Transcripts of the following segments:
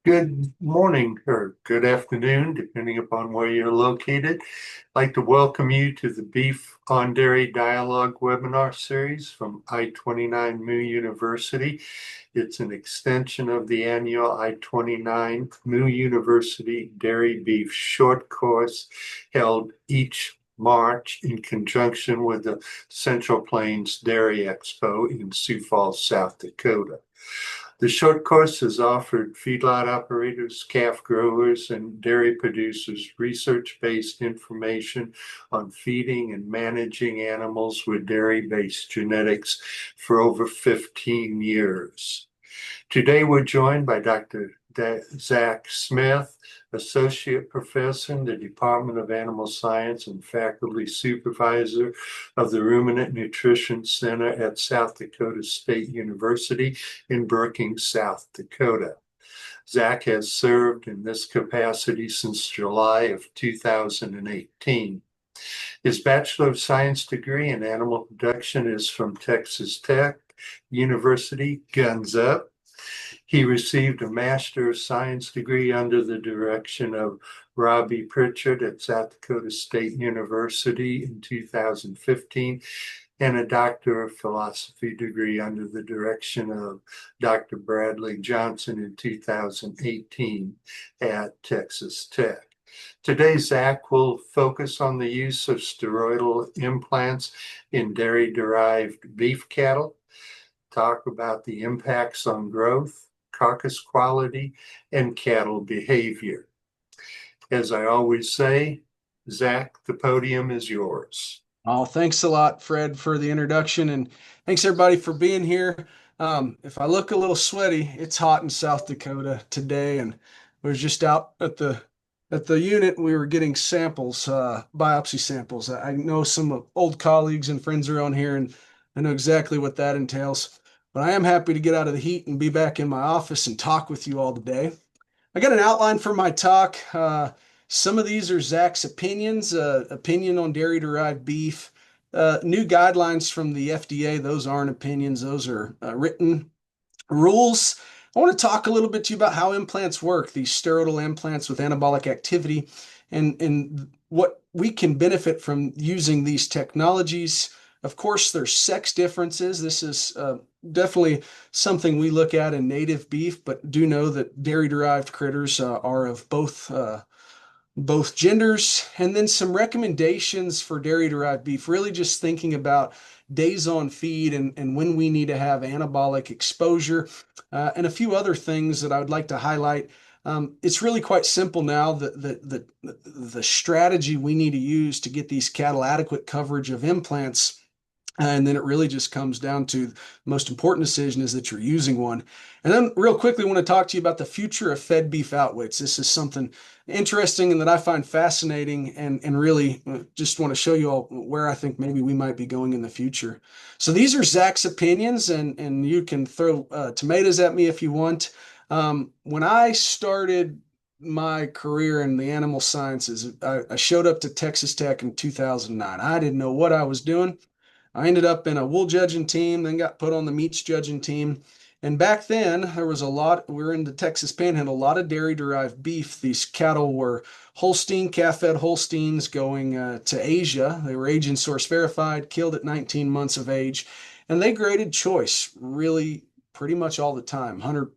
Good morning or good afternoon, depending upon where you're located. I'd like to welcome you to the Beef on Dairy Dialogue webinar series from I-29 Moo University. It's an extension of the annual I-29 Moo University Dairy Beef Short Course held each March in conjunction with the Central Plains Dairy Expo in Sioux Falls, South Dakota. The short course has offered feedlot operators, calf growers, and dairy producers research-based information on feeding and managing animals with dairy-based genetics for over 15 years. Today, we're joined by Dr. Zach Smith, Associate Professor in the Department of Animal Science and Faculty Supervisor of the Ruminant Nutrition Center at South Dakota State University in Brookings, South Dakota. Zach has served in this capacity since July of 2018. His Bachelor of Science degree in animal production is from Texas Tech University, guns up. He received a Master of Science degree under the direction of Robbie Pritchard at South Dakota State University in 2015, and a Doctor of Philosophy degree under the direction of Dr. Bradley Johnson in 2018 at Texas Tech. Today, Zach will focus on the use of steroidal implants in dairy-derived beef cattle, talk about the impacts on growth, carcass quality, and cattle behavior. As I always say, Zach, the podium is yours. Oh, thanks a lot, Fred, for the introduction, and thanks everybody for being here. If I look a little sweaty, it's hot in South Dakota today, and we were just out at the unit. We were getting samples, biopsy samples. I know some old colleagues and friends are on here, and I know exactly what that entails. But I am happy to get out of the heat and be back in my office and talk with you all today. I got an outline for my talk. Some of these are Zach's opinions, opinion on dairy-derived beef, new guidelines from the FDA. Those aren't opinions. Those are written rules. I want to talk a little bit to you about how implants work, these steroidal implants with anabolic activity, and what we can benefit from using these technologies. Of course, there's sex differences. This is definitely something we look at in native beef, but do know that dairy-derived critters are of both genders. And then some recommendations for dairy-derived beef, really just thinking about days on feed and when we need to have anabolic exposure, and a few other things that I would like to highlight. It's really quite simple now. The strategy we need to use to get these cattle adequate coverage of implants. And then it really just comes down to the most important decision is that you're using one. And then real quickly, I want to talk to you about the future of fed beef outweights. This is something interesting and that I find fascinating, and really just want to show you all where I think maybe we might be going in the future. So these are Zach's opinions, and you can throw tomatoes at me if you want. When I started my career in the animal sciences, I showed up to Texas Tech in 2009. I didn't know what I was doing. I ended up in a wool judging team, then got put on the meats judging team. And back then, there was a lot, we were in the Texas Panhandle, a lot of dairy-derived beef. These cattle were Holstein, calf-fed Holsteins going to Asia. They were agent source verified, killed at 19 months of age. And they graded choice really pretty much all the time. 100%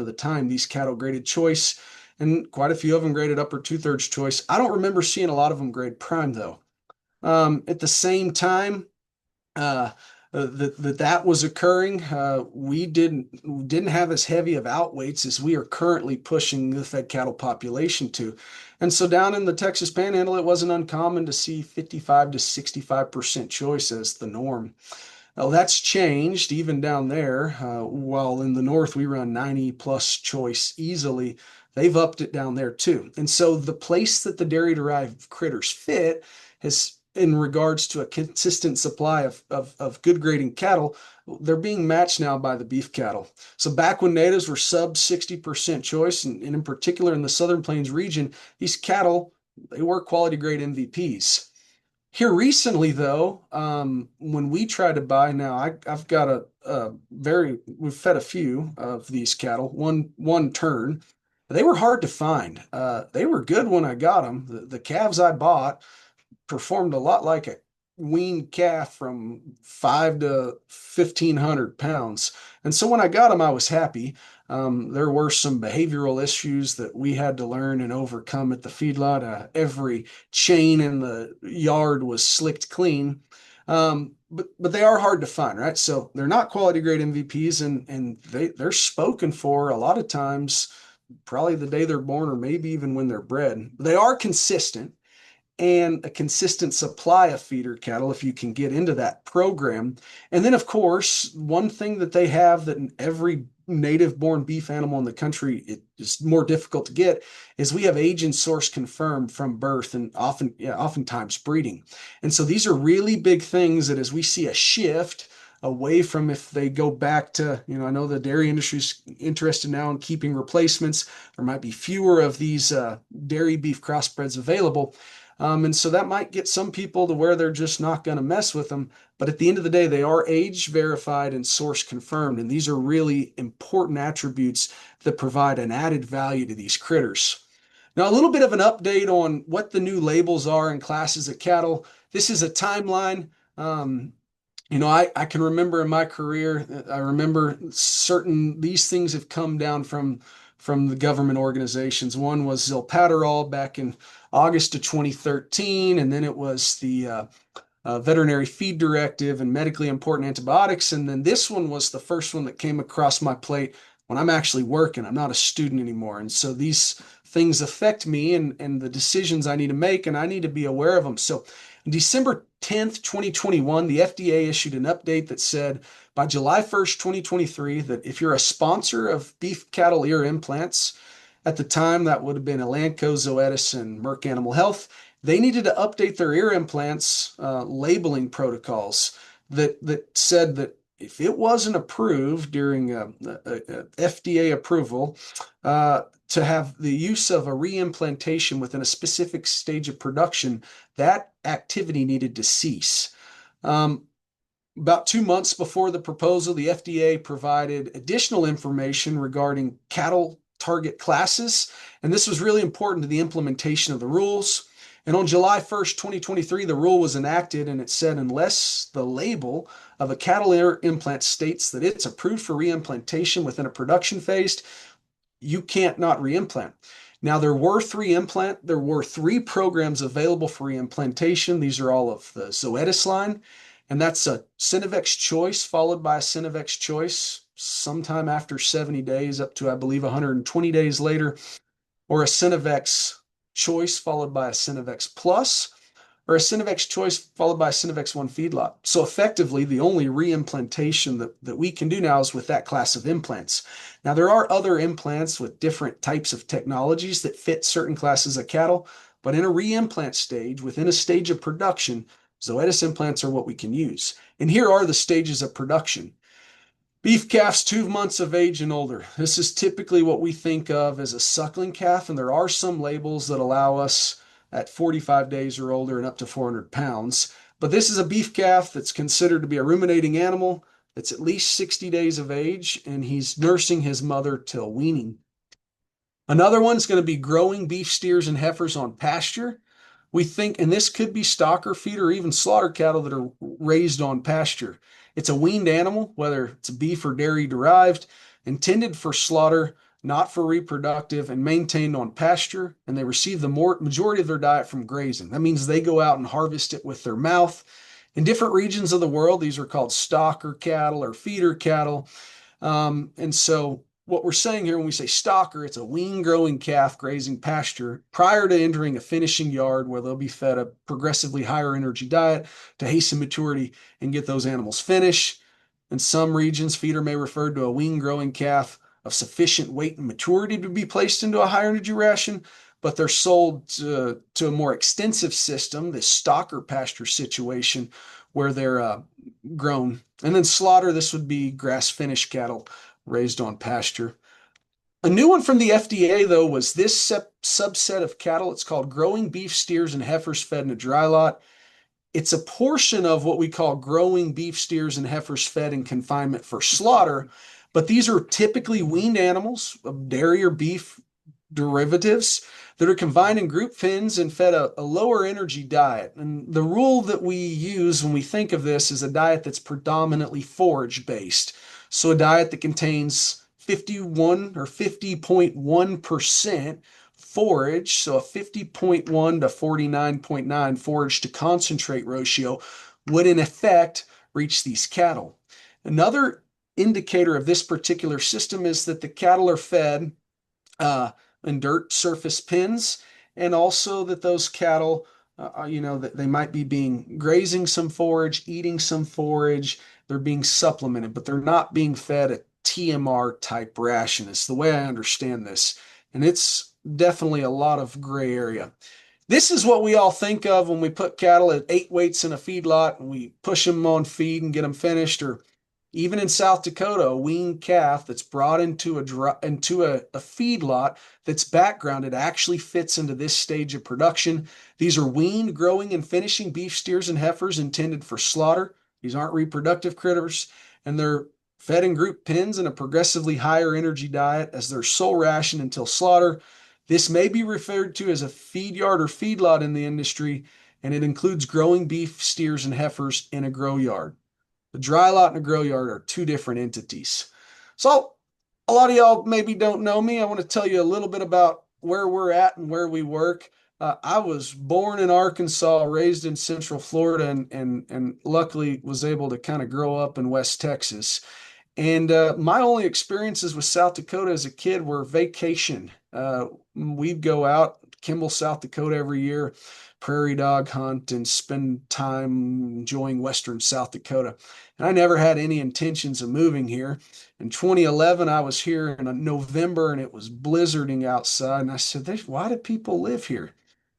of the time, these cattle graded choice, and quite a few of them graded upper two-thirds choice. I don't remember seeing a lot of them grade prime, though. At the same time, that was occurring. We didn't have as heavy of outweights as we are currently pushing the fed cattle population to. And so down in the Texas Panhandle, it wasn't uncommon to see 55 to 65% choice as the norm. Well, that's changed even down there. While in the north we run 90 plus choice easily, they've upped it down there too. And so the place that the dairy-derived critters fit has, in regards to a consistent supply of good grading cattle, they're being matched now by the beef cattle. So back when natives were sub 60% choice, and in particular in the Southern Plains region, these cattle, they were quality grade MVPs. Here recently, though, when we try to buy now, I've got we've fed a few of these cattle, one turn, They were hard to find. They were good when I got them. The calves I bought performed a lot like a weaned calf from 5 to 1,500 pounds. And so when I got them, I was happy. There were some behavioral issues that we had to learn and overcome at the feedlot. Every chain in the yard was slicked clean. But they are hard to find, right? So they're not quality grade MVPs, and they're spoken for a lot of times, probably the day they're born or maybe even when they're bred. They are consistent and a consistent supply of feeder cattle if you can get into that program. And then, of course, one thing that they have that in every native born beef animal in the country it is more difficult to get is we have age and source confirmed from birth and oftentimes breeding. And so these are really big things that as we see a shift away from, if they go back to, I know the dairy industry is interested now in keeping replacements. There might be fewer of these dairy beef crossbreds available. And so that might get some people to where they're just not going to mess with them. But at the end of the day, they are age verified and source confirmed. And these are really important attributes that provide an added value to these critters. Now, a little bit of an update on what the new labels are in classes of cattle. This is a timeline. I can remember in my career, I remember these things have come down from the government organizations. One was Zilpaterol back in August of 2013, and then it was the veterinary feed directive and medically important antibiotics. And then this one was the first one that came across my plate when I'm actually working. I'm not a student anymore. And so these things affect me and the decisions I need to make, and I need to be aware of them. So on December 10th, 2021, the FDA issued an update that said by July 1st, 2023, that if you're a sponsor of beef cattle ear implants, at the time that would have been Elanco, Zoetis, and Merck Animal Health, they needed to update their ear implants labeling protocols that said that if it wasn't approved during a FDA approval, to have the use of a reimplantation within a specific stage of production, that activity needed to cease. About 2 months before the proposal, the FDA provided additional information regarding cattle target classes, and this was really important to the implementation of the rules. And on July 1st, 2023, the rule was enacted, and it said unless the label of a cattle ear implant states that it's approved for reimplantation within a production phase, you can't not reimplant. Now, there were three programs available for reimplantation. These are all of the Zoetis line, and that's a Synovex Choice followed by a Synovex Choice sometime after 70 days up to, I believe, 120 days later, or a Synovex Choice followed by a Synovex Plus, or a Synovex Choice followed by a Synovex 1 feedlot. So effectively, the only reimplantation that we can do now is with that class of implants. Now, there are other implants with different types of technologies that fit certain classes of cattle, but in a reimplant stage, within a stage of production, Zoetis implants are what we can use. And here are the stages of production. Beef calves 2 months of age and older. This is typically what we think of as a suckling calf, and there are some labels that allow us at 45 days or older and up to 400 pounds. But this is a beef calf that's considered to be a ruminating animal that's at least 60 days of age, and he's nursing his mother till weaning. Another one's going to be growing beef steers and heifers on pasture. We think, and this could be stocker, feeder, or even slaughter cattle that are raised on pasture. It's a weaned animal, whether it's beef or dairy-derived, intended for slaughter, not for reproductive, and maintained on pasture, and they receive the majority of their diet from grazing. That means they go out and harvest it with their mouth. In different regions of the world, these are called stocker cattle or feeder cattle. And so what we're saying here when we say stocker, it's a wean growing calf grazing pasture prior to entering a finishing yard where they'll be fed a progressively higher energy diet to hasten maturity and get those animals finished. In some regions, feeder may refer to a wean growing calf of sufficient weight and maturity to be placed into a higher energy ration, but they're sold to a more extensive system, this stocker pasture situation, where they're grown. And then slaughter, this would be grass finished cattle raised on pasture. A new one from the FDA, though, was this subset of cattle. It's called growing beef steers and heifers fed in a dry lot. It's a portion of what we call growing beef steers and heifers fed in confinement for slaughter, but these are typically weaned animals of dairy or beef derivatives that are confined in group fins and fed a lower energy diet. And the rule that we use when we think of this is a diet that's predominantly forage based. So a diet that contains 51 or 50.1% forage, so a 50.1 to 49.9 forage to concentrate ratio would in effect reach these cattle. Another indicator of this particular system is that the cattle are fed in dirt surface pens, and also that those cattle, that they might be being grazing some forage, eating some forage, they're being supplemented, but they're not being fed a TMR type ration. It's the way I understand this, and it's definitely a lot of gray area. This is what we all think of when we put cattle at 8 weights in a feedlot and we push them on feed and get them finished, or even in South Dakota, a weaned calf that's brought into a feedlot that's backgrounded actually fits into this stage of production. These are weaned, growing, and finishing beef steers and heifers intended for slaughter. These aren't reproductive critters, and they're fed in group pens in a progressively higher energy diet as their sole ration until slaughter. This may be referred to as a feed yard or feedlot in the industry, and it includes growing beef steers and heifers in a grow yard. The dry lot and a grow yard are two different entities. So a lot of y'all maybe don't know me. I want to tell you a little bit about where we're at and where we work. I was born in Arkansas, raised in Central Florida, and luckily was able to kind of grow up in West Texas. And my only experiences with South Dakota as a kid were vacation. We'd go out, Kimball, South Dakota every year, prairie dog hunt, and spend time enjoying Western South Dakota. And I never had any intentions of moving here. In 2011, I was here in November and it was blizzarding outside. And I said, why do people live here?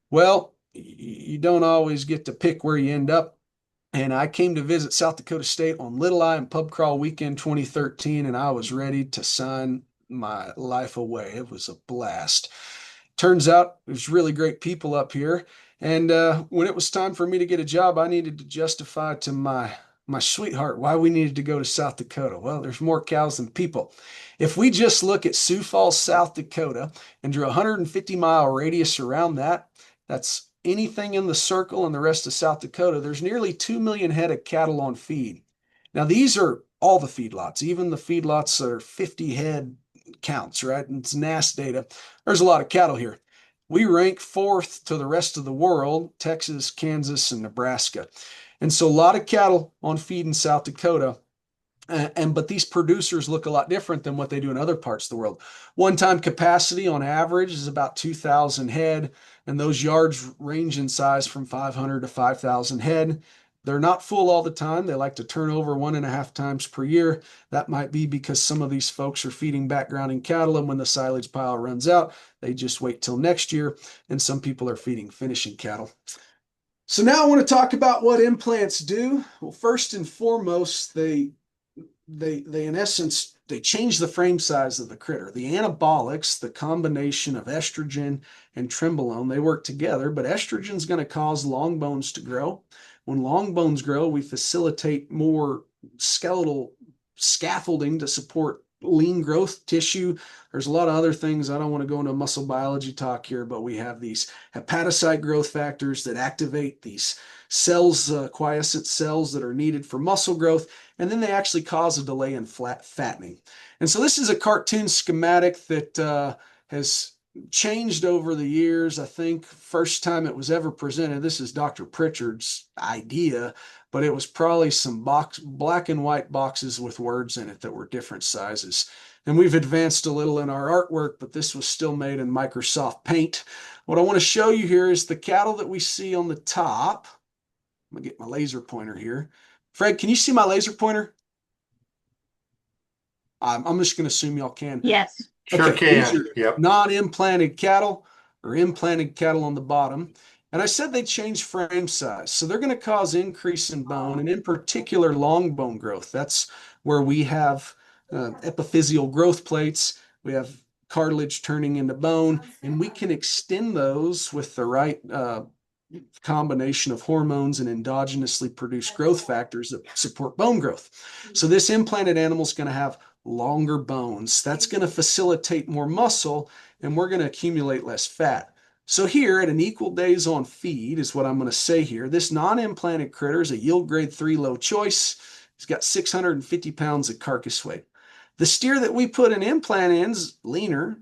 Well, you don't always get to pick where you end up. And I came to visit South Dakota State on Little Eye and Pub Crawl Weekend 2013, and I was ready to sign my life away. It was a blast. Turns out there's really great people up here. And when it was time for me to get a job, I needed to justify to my sweetheart why we needed to go to South Dakota. Well, there's more cows than people. If we just look at Sioux Falls, South Dakota, and drew a 150-mile radius around that, that's anything in the circle and the rest of South Dakota, there's nearly 2 million head of cattle on feed. Now, these are all the feedlots, even the feedlots that are 50 head counts, right? And it's NASS data. There's a lot of cattle here. We rank fourth to the rest of the world, Texas, Kansas, and Nebraska. And so a lot of cattle on feed in South Dakota. But these producers look a lot different than what they do in other parts of the world. One-time capacity on average is about 2,000 head, and those yards range in size from 500 to 5,000 head. They're not full all the time. They like to turn over 1.5 times per year. That might be because some of these folks are feeding backgrounding cattle, and when the silage pile runs out, they just wait till next year, and some people are feeding finishing cattle. So now I want to talk about what implants do. Well, first and foremost, they in essence, they change the frame size of the critter. The anabolics, the combination of estrogen and trenbolone, they work together, but estrogen is going to cause long bones to grow. When long bones grow, we facilitate more skeletal scaffolding to support lean growth tissue. There's a lot of other things. I don't want to go into muscle biology talk here, but we have these hepatocyte growth factors that activate these cells, quiescent cells that are needed for muscle growth, and then they actually cause a delay in fattening. And so this is a cartoon schematic that has changed over the years. I think first time it was ever presented, this is Dr. Pritchard's idea, but it was probably some black and white boxes with words in it that were different sizes. And we've advanced a little in our artwork, but this was still made in Microsoft Paint. What I want to show you here is the cattle that we see on the top. I'm gonna get my laser pointer here. Fred, can you see my laser pointer? I'm just gonna assume y'all can. Yes. Sure Okay, can. these are Yep. non-implanted cattle or implanted cattle on the bottom. And I said they change frame size. So they're going to cause increase in bone, and in particular, long bone growth. That's where we have epiphyseal growth plates. We have cartilage turning into bone, and we can extend those with the right combination of hormones and endogenously produced growth factors that support bone growth. So this implanted animal is going to have longer bones. That's going to facilitate more muscle, and we're going to accumulate less fat. So here at an equal days on feed is what I'm going to say here. This non-implanted critter is a yield grade 3 low choice. He's got 650 pounds of carcass weight. The steer that we put an implant in is leaner.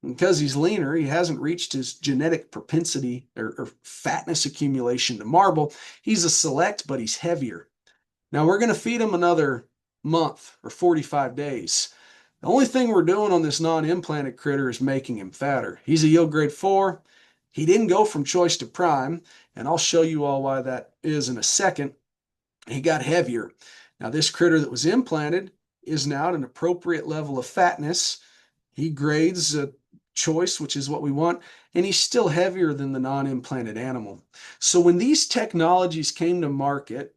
Because he's leaner, he hasn't reached his genetic propensity or fatness accumulation to marble. He's a select, but he's heavier. Now we're going to feed him another month or 45 days. The only thing we're doing on this non-implanted critter is making him fatter. He's a yield grade 4. He didn't go from choice to prime, and I'll show you all why that is in a second. He got heavier. Now this critter that was implanted is now at an appropriate level of fatness. He grades a choice, which is what we want, and he's still heavier than the non-implanted animal. So when these technologies came to market,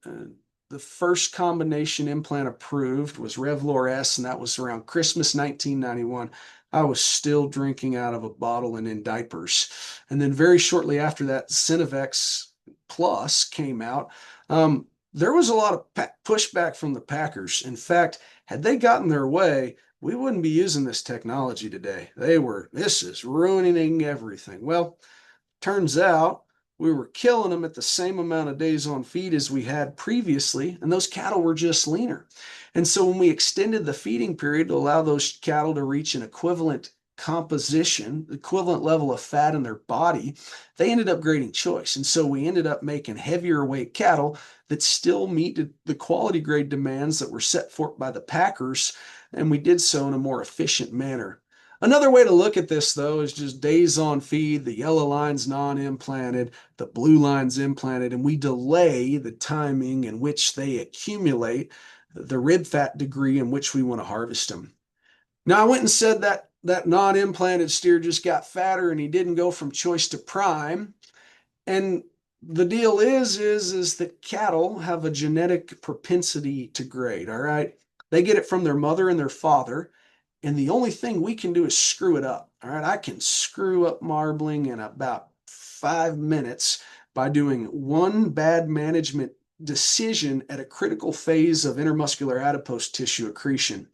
the first combination implant approved was Revlor S, and that was around Christmas 1991. I was still drinking out of a bottle and in diapers. And then very shortly after that, Synovex Plus came out. There was a lot of pushback from the packers. In fact, had they gotten their way, we wouldn't be using this technology today. This is ruining everything. Well, turns out we were killing them at the same amount of days on feed as we had previously, and those cattle were just leaner. And so when we extended the feeding period to allow those cattle to reach an equivalent composition, equivalent level of fat in their body, they ended up grading choice. And so we ended up making heavier weight cattle that still meet the quality grade demands that were set forth by the packers, and we did so in a more efficient manner. Another way to look at this, though, is just days on feed. The yellow line's non-implanted, the blue line's implanted, and we delay the timing in which they accumulate the rib fat degree in which we want to harvest them. Now, I went and said that non-implanted steer just got fatter and he didn't go from choice to prime. And the deal is that cattle have a genetic propensity to grade, all right? They get it from their mother and their father. And the only thing we can do is screw it up. All right. I can screw up marbling in about 5 minutes by doing one bad management decision at a critical phase of intermuscular adipose tissue accretion.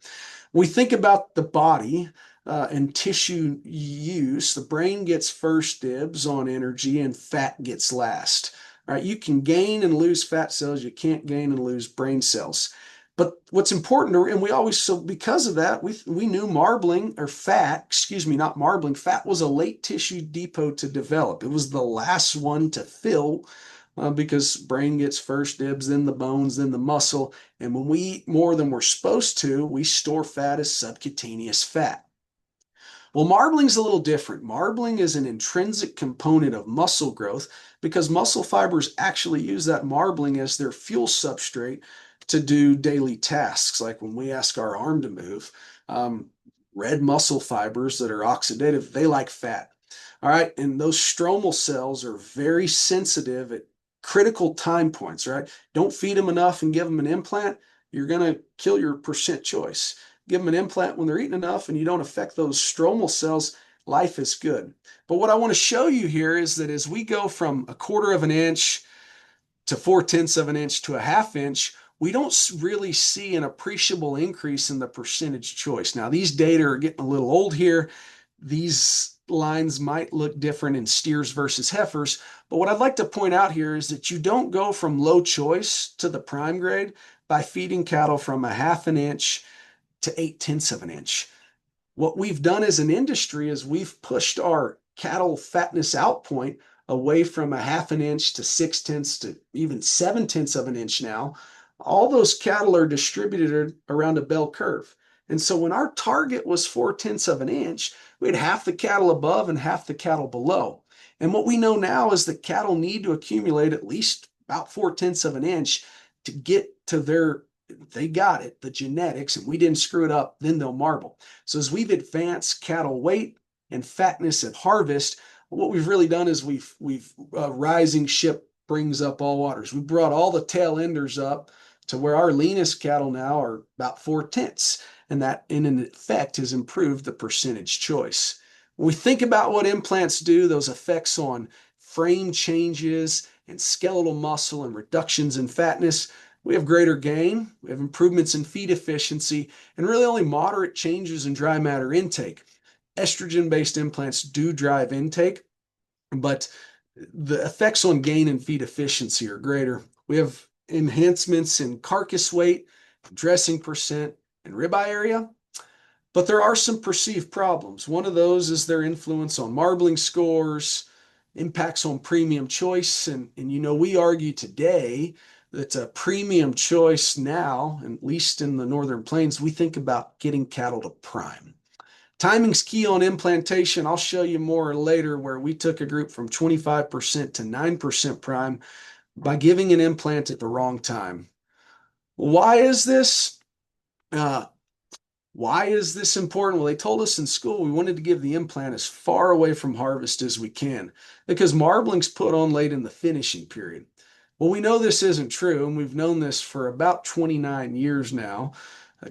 When we think about the body and tissue use, the brain gets first dibs on energy and fat gets last. All right. You can gain and lose fat cells. You can't gain and lose brain cells. But what's important, and we always, so because of that, we knew marbling or fat, excuse me, not marbling, fat was a late tissue depot to develop. It was the last one to fill because brain gets first dibs, then the bones, then the muscle. And when we eat more than we're supposed to, we store fat as subcutaneous fat. Well, marbling is a little different. Marbling is an intrinsic component of muscle growth because muscle fibers actually use that marbling as their fuel substrate to do daily tasks, like when we ask our arm to move. Red muscle fibers that are oxidative, they like fat. All right, and those stromal cells are very sensitive at critical time points, right? Don't feed them enough and give them an implant, you're going to kill your percent choice. Give them an implant when they're eating enough and you don't affect those stromal cells, life is good. But what I want to show you here is that as we go from 1/4 of an inch to 4/10 of an inch to a 1/2 inch, we don't really see an appreciable increase in the percentage choice. Now, these data are getting a little old here. These lines might look different in steers versus heifers, but what I'd like to point out here is that you don't go from low choice to the prime grade by feeding cattle from a 1/2 an inch to 8/10 of an inch. What we've done as an industry is we've pushed our cattle fatness out point away from a 1/2 an inch to 6/10 to even 7/10 of an inch now. All those cattle are distributed around a bell curve. And so when our target was 4/10 of an inch, we had half the cattle above and half the cattle below. And what we know now is that cattle need to accumulate at least about 4/10 of an inch to get to they got it, the genetics, and we didn't screw it up, then they'll marble. So as we've advanced cattle weight and fatness at harvest, what we've really done is we've rising ship brings up all waters. We brought all the tail enders up to where our leanest cattle now are about 4/10, and that in effect has improved the percentage choice. When we think about what implants do, those effects on frame changes and skeletal muscle and reductions in fatness, we have greater gain, we have improvements in feed efficiency, and really only moderate changes in dry matter intake. Estrogen-based implants do drive intake, but the effects on gain and feed efficiency are greater. We have enhancements in carcass weight, dressing percent, and ribeye area, but there are some perceived problems. One of those is their influence on marbling scores, impacts on premium choice. And we argue today that a premium choice now, at least in the Northern Plains, we think about getting cattle to prime. Timing's key on implantation. I'll show you more later where we took a group from 25% to 9% prime by giving an implant at the wrong time. Why is this? Uh, why is this important? Well, they told us in school we wanted to give the implant as far away from harvest as we can because marbling's put on late in the finishing period. Well, we know this isn't true, and we've known this for about 29 years now.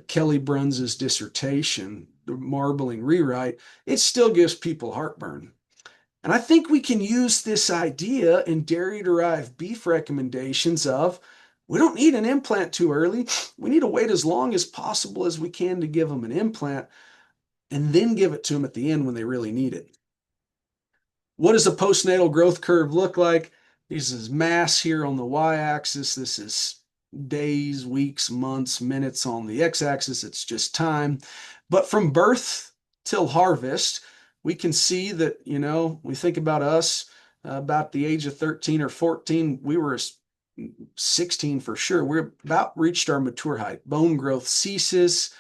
Kelly Bruns's dissertation, the marbling rewrite, it still gives people heartburn. And I think we can use this idea in dairy-derived beef recommendations of we don't need an implant too early. We need to wait as long as possible as we can to give them an implant and then give it to them at the end when they really need it. What does a postnatal growth curve look like? This is mass here on the y-axis. This is days, weeks, months, minutes on the x-axis. It's just time. But from birth till harvest, we can see that, we think about us about the age of 13 or 14, we were 16 for sure. We're about reached our mature height. Bone growth ceases.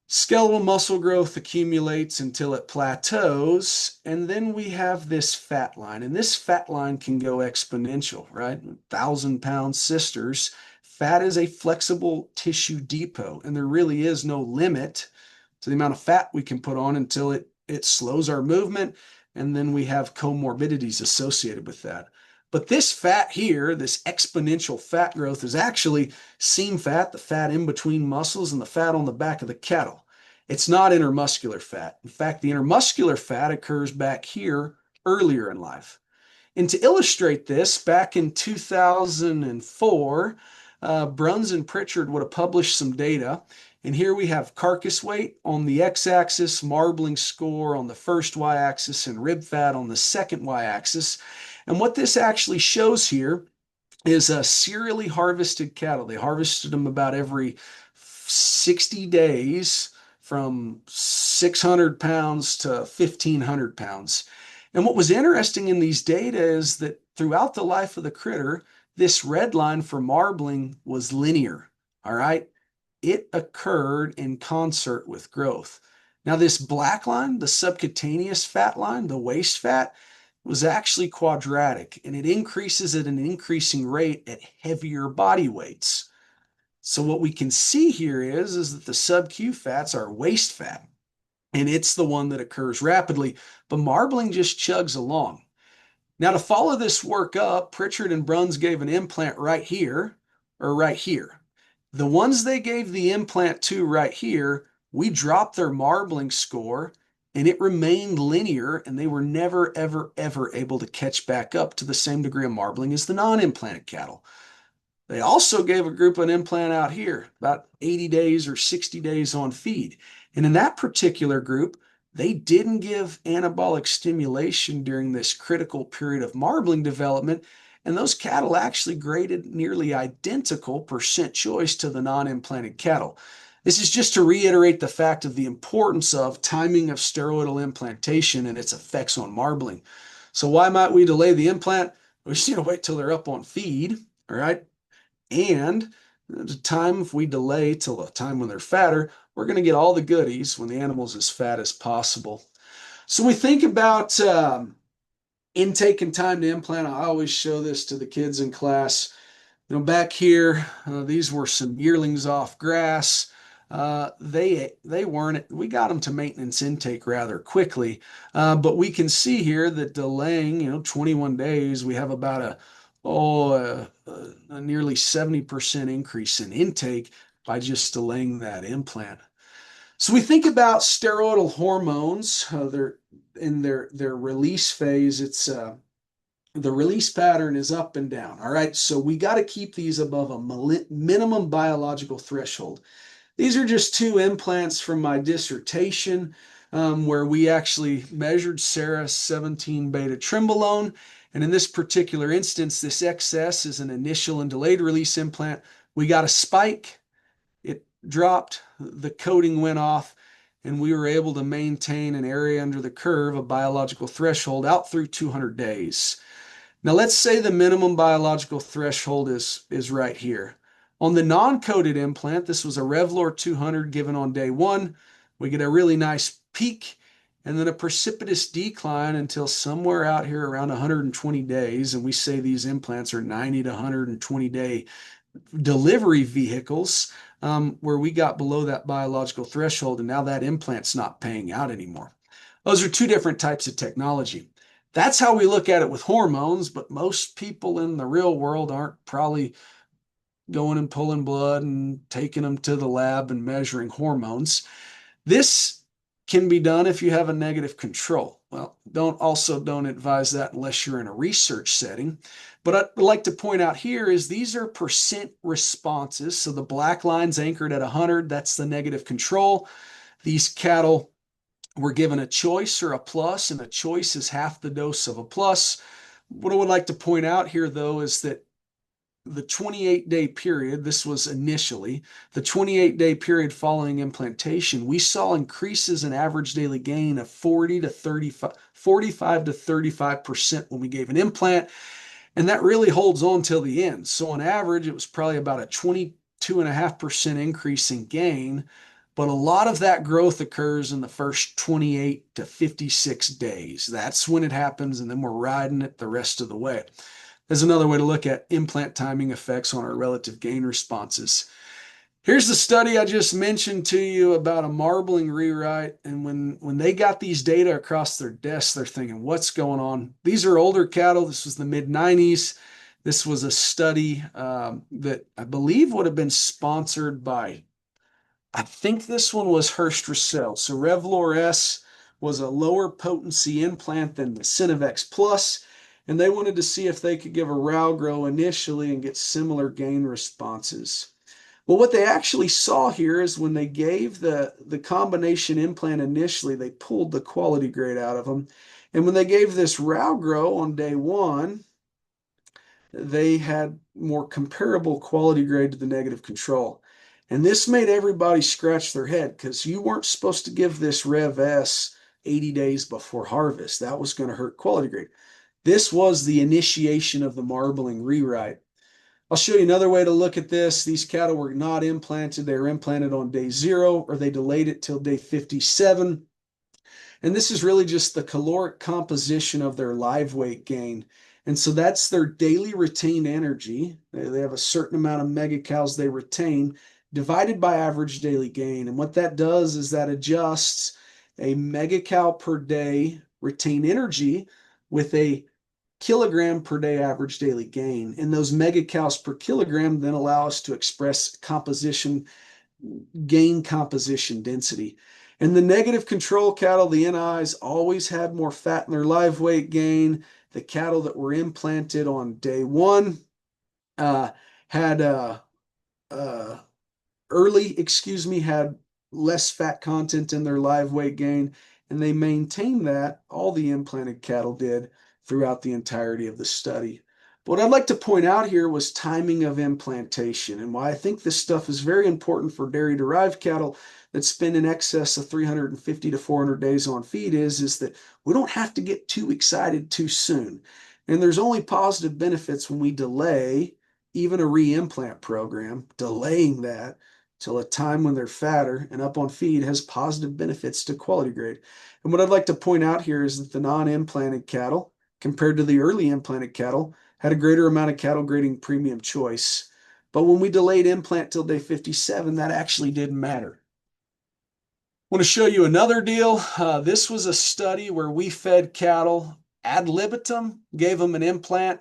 Skeletal muscle growth accumulates until it plateaus, and then we have this fat line, and this fat line can go exponential, right? 1,000-pound sisters. Fat is a flexible tissue depot, and there really is no limit to the amount of fat we can put on until it slows our movement, and then we have comorbidities associated with that. But this fat here, this exponential fat growth, is actually seam fat, the fat in between muscles, and the fat on the back of the cattle. It's not intermuscular fat. In fact, the intermuscular fat occurs back here earlier in life. And to illustrate this, back in 2004, Bruns and Pritchard would have published some data. And here we have carcass weight on the x-axis, marbling score on the first y-axis, and rib fat on the second y-axis. And what this actually shows here is serially harvested cattle. They harvested them about every 60 days from 600 pounds to 1,500 pounds. And what was interesting in these data is that throughout the life of the critter, this red line for marbling was linear, all right? It occurred in concert with growth. Now, this black line, the subcutaneous fat line, the waist fat, was actually quadratic, and it increases at an increasing rate at heavier body weights. So what we can see here is that the sub-Q fats are waist fat, and it's the one that occurs rapidly, but marbling just chugs along. Now, to follow this work up, Pritchard and Bruns gave an implant right here, or right here. The ones they gave the implant to right here, we dropped their marbling score, and it remained linear, and they were never, ever, ever able to catch back up to the same degree of marbling as the non-implanted cattle. They also gave a group an implant out here, about 80 days or 60 days on feed. And in that particular group, they didn't give anabolic stimulation during this critical period of marbling development, and those cattle actually graded nearly identical percent choice to the non-implanted cattle. This is just to reiterate the fact of the importance of timing of steroidal implantation and its effects on marbling. So why might we delay the implant? We just need to wait till they're up on feed, all right? And the time, if we delay till the time when they're fatter, we're going to get all the goodies when the animal's as fat as possible. So we think about intake and time to implant. I always show this to the kids in class. Back here, these were some yearlings off grass. They weren't, we got them to maintenance intake rather quickly, but we can see here that delaying, 21 days, we have about a nearly 70% increase in intake by just delaying that implant. So we think about steroidal hormones. They're in their release phase. the release pattern is up and down. All right, so we got to keep these above a minimum biological threshold. These are just two implants from my dissertation, where we actually measured Sarah's 17 beta trenbolone. And in this particular instance, this XS is an initial and delayed release implant. We got a spike, it dropped, the coating went off, and we were able to maintain an area under the curve, a biological threshold, out through 200 days. Now, let's say the minimum biological threshold is right here. On the non-coated implant, this was a Revlor 200 given on day one. We get a really nice peak and then a precipitous decline until somewhere out here around 120 days. And we say these implants are 90 to 120 day delivery vehicles, where we got below that biological threshold, and now that implant's not paying out anymore. Those are two different types of technology. That's how we look at it with hormones, but most people in the real world aren't probably going and pulling blood and taking them to the lab and measuring hormones. This can be done if you have a negative control. Well, don't advise that unless you're in a research setting. But I'd like to point out here is these are percent responses. So the black line's anchored at 100, that's the negative control. These cattle were given a choice or a plus, and a choice is half the dose of a plus. What I would like to point out here, though, is that the 28-day period, this was initially, the 28-day period following implantation, we saw increases in average daily gain of 45 to 35% when we gave an implant, and that really holds on till the end. So on average, it was probably about a 22.5% increase in gain, but a lot of that growth occurs in the first 28 to 56 days. That's when it happens, and then we're riding it the rest of the way. There's another way to look at implant timing effects on our relative gain responses. Here's the study I just mentioned to you about a marbling rewrite. And when they got these data across their desks, they're thinking, what's going on? These are older cattle. This was the mid-90s. This was a study that I believe would have been sponsored by, I think this one was Hurst Russell. So Revlor S was a lower potency implant than the Synovex Plus, and they wanted to see if they could give a row grow initially and get similar gain responses. Well, what they actually saw here is when they gave the combination implant initially, they pulled the quality grade out of them. And when they gave this row grow on day one, they had more comparable quality grade to the negative control. And this made everybody scratch their head because you weren't supposed to give this Rev S 80 days before harvest. That was going to hurt quality grade. This was the initiation of the marbling rewrite. I'll show you another way to look at this. These cattle were not implanted. They were implanted on day 0, or they delayed it till day 57. And this is really just the caloric composition of their live weight gain. And so that's their daily retained energy. They have a certain amount of megacals they retain divided by average daily gain. And what that does is that adjusts a megacal per day retained energy with a kilogram per day average daily gain. And those megacals per kilogram then allow us to express gain composition density. And the negative control cattle, the NIs, always had more fat in their live weight gain. The cattle that were implanted on day 1 had had less fat content in their live weight gain, and they maintained that, all the implanted cattle did, throughout the entirety of the study. But what I'd like to point out here was timing of implantation, and why I think this stuff is very important for dairy-derived cattle that spend in excess of 350 to 400 days on feed is that we don't have to get too excited too soon. And there's only positive benefits when we delay even a re-implant program. Delaying that till a time when they're fatter and up on feed has positive benefits to quality grade. And what I'd like to point out here is that the non-implanted cattle, compared to the early implanted cattle, had a greater amount of cattle grading premium choice. But when we delayed implant till day 57, that actually didn't matter. I want to show you another deal. This was a study where we fed cattle ad libitum, gave them an implant.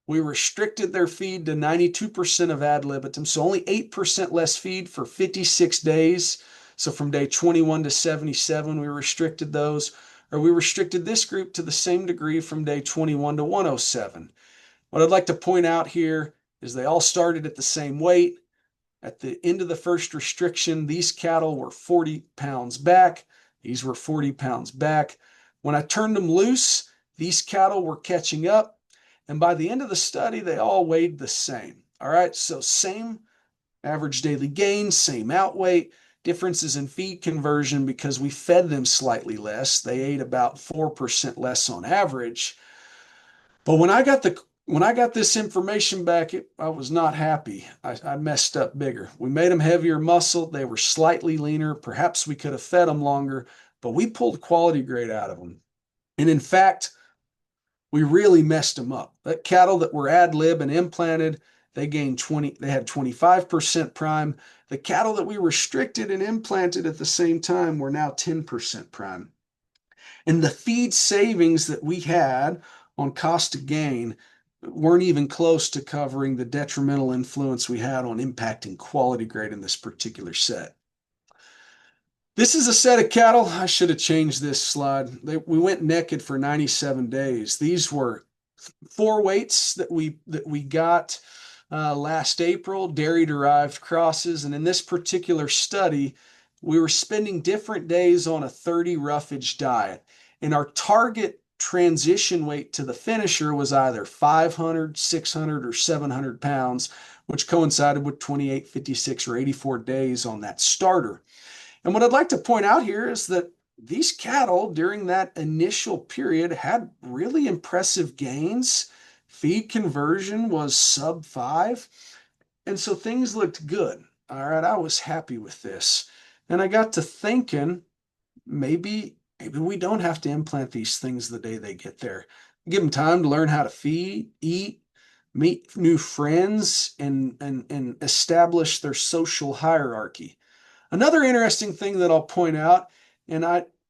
We restricted their feed to 92% of ad libitum, so only 8% less feed for 56 days. So from day 21 to 77, we restricted those. or we restricted this group to the same degree from day 21 to 107. What I'd like to point out here is they all started at the same weight. At the end of the first restriction, these cattle were 40 pounds back. These were 40 pounds back. When I turned them loose, these cattle were catching up. And by the end of the study, they all weighed the same. All right, so same average daily gain, same outweight, differences in feed conversion because we fed them slightly less. They ate about 4% less on average. But when I got this information back, I was not happy. I messed up bigger. We made them heavier muscle. They were slightly leaner. Perhaps we could have fed them longer, but we pulled quality grade out of them. And in fact, we really messed them up. That cattle that were ad lib and implanted, they had 25% prime. The cattle that we restricted and implanted at the same time were now 10% prime. And the feed savings that we had on cost to gain weren't even close to covering the detrimental influence we had on impacting quality grade in this particular set. This is a set of cattle. I should have changed this slide. We went naked for 97 days. These were 4 weights that we got last April, dairy-derived crosses. And in this particular study, we were spending different days on a 30 roughage diet. And our target transition weight to the finisher was either 500, 600, or 700 pounds, which coincided with 28, 56, or 84 days on that starter. And what I'd like to point out here is that these cattle during that initial period had really impressive gains. Feed conversion was sub 5. And so things looked good. All right, I was happy with this. And I got to thinking, maybe we don't have to implant these things the day they get there. Give them time to learn how to feed, eat, meet new friends, and establish their social hierarchy. Another interesting thing that I'll point out, and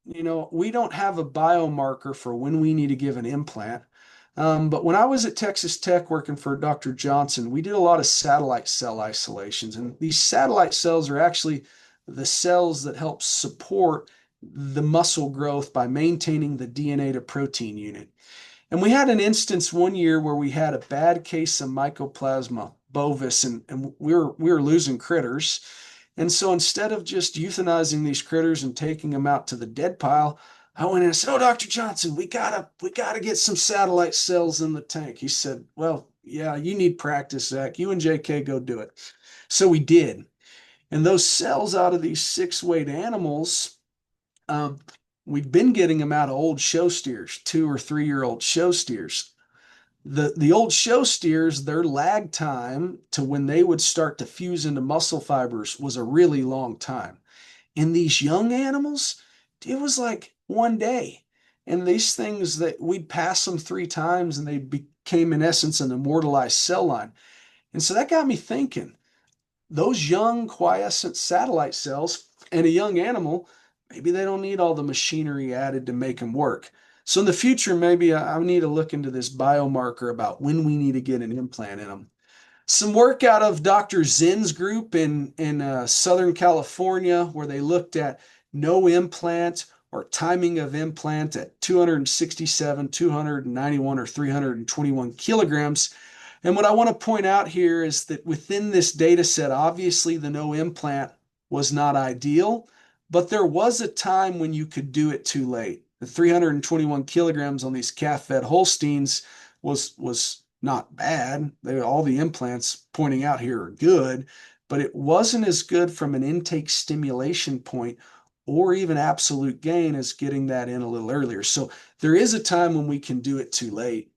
we don't have a biomarker for when we need to give an implant. But when I was at Texas Tech working for Dr. Johnson, we did a lot of satellite cell isolations. And these satellite cells are actually the cells that help support the muscle growth by maintaining the DNA to protein unit. And we had an instance one year where we had a bad case of Mycoplasma bovis, and we were losing critters. And so instead of just euthanizing these critters and taking them out to the dead pile, I went in and said, "Oh, Dr. Johnson, we gotta get some satellite cells in the tank." He said, "Well, yeah, you need practice, Zach. You and JK go do it." So we did. And those cells out of these 6-weight animals, we'd been getting them out of old show steers, 2 or 3-year-old show steers. The old show steers, their lag time to when they would start to fuse into muscle fibers was a really long time. In these young animals, it was like 1 day. And these things that we'd pass them 3 times and they became, in essence, an immortalized cell line. And so that got me thinking, those young quiescent satellite cells in a young animal, maybe they don't need all the machinery added to make them work. So in the future, maybe I need to look into this biomarker about when we need to get an implant in them. Some work out of Dr. Zinn's group in Southern California, where they looked at no implant or timing of implant at 267, 291, or 321 kilograms. And what I want to point out here is that within this data set, obviously the no implant was not ideal, but there was a time when you could do it too late. The 321 kilograms on these calf-fed Holsteins was not bad. All the implants pointing out here are good, but it wasn't as good from an intake stimulation point or even absolute gain as getting that in a little earlier. So there is a time when we can do it too late.